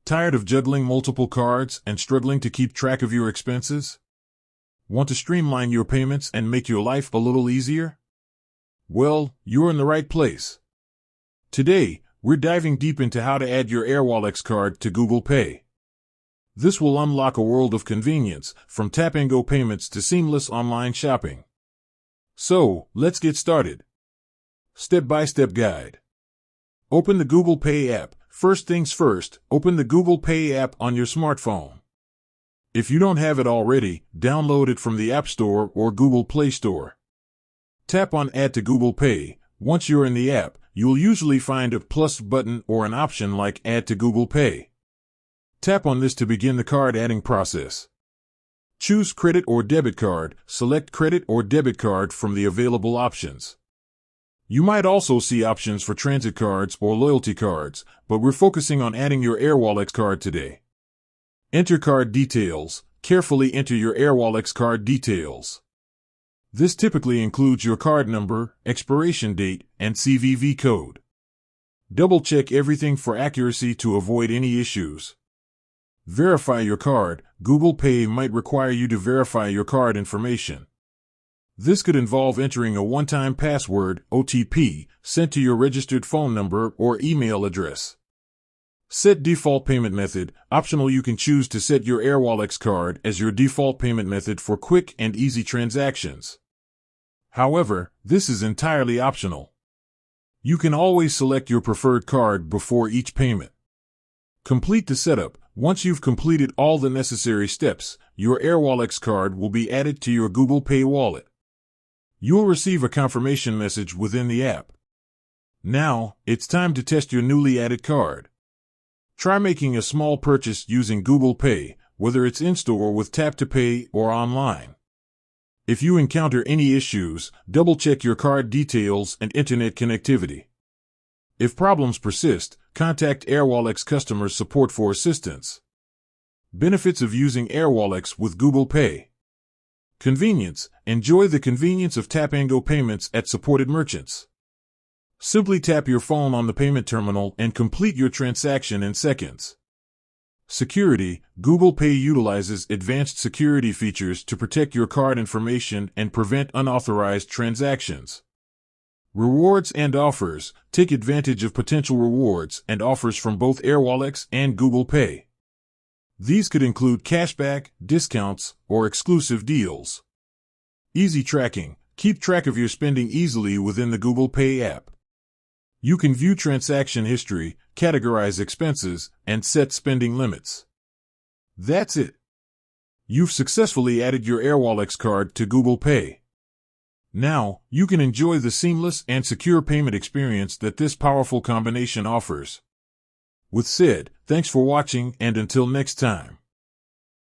Tired of juggling multiple cards and struggling to keep track of your expenses? Want to streamline your payments and make your life a little easier? Well, you're in the right place. Today, we're diving deep into how to add your Airwallex card to Google Pay. This will unlock a world of convenience, from tap-and-go payments to seamless online shopping. So, let's get started. Step-by-step guide. Open the Google Pay app. First things first, open the Google Pay app on your smartphone. If you don't have it already, download it from the App Store or Google Play Store. Tap on Add to Google Pay. Once you're in the app, you'll usually find a plus button or an option like Add to Google Pay. Tap on this to begin the card adding process. Choose credit or debit card. Select credit or debit card from the available options. You might also see options for transit cards or loyalty cards, but we're focusing on adding your Airwallex card today. Enter card details. Carefully enter your Airwallex card details. This typically includes your card number, expiration date, and CVV code. Double-check everything for accuracy to avoid any issues. Verify your card. Google Pay might require you to verify your card information. This could involve entering a one-time password, OTP, sent to your registered phone number or email address. Set default payment method. Optional, you can choose to set your Airwallex card as your default payment method for quick and easy transactions. However, this is entirely optional. You can always select your preferred card before each payment. Complete the setup. Once you've completed all the necessary steps, your Airwallex card will be added to your Google Pay wallet. You'll receive a confirmation message within the app. Now, it's time to test your newly added card. Try making a small purchase using Google Pay, whether it's in-store with Tap to Pay or online. If you encounter any issues, double-check your card details and internet connectivity. If problems persist, contact Airwallex customer support for assistance. Benefits of using Airwallex with Google Pay. Convenience. Enjoy the convenience of tap-and-go payments at supported merchants. Simply tap your phone on the payment terminal and complete your transaction in seconds. Security. Google Pay utilizes advanced security features to protect your card information and prevent unauthorized transactions. Rewards and offers. Take advantage of potential rewards and offers from both Airwallex and Google Pay. These could include cashback, discounts, or exclusive deals. Easy tracking. Keep track of your spending easily within the Google Pay app. You can view transaction history, categorize expenses, and set spending limits. That's it. You've successfully added your Airwallex card to Google Pay. Now, you can enjoy the seamless and secure payment experience that this powerful combination offers. With said, thanks for watching, and until next time.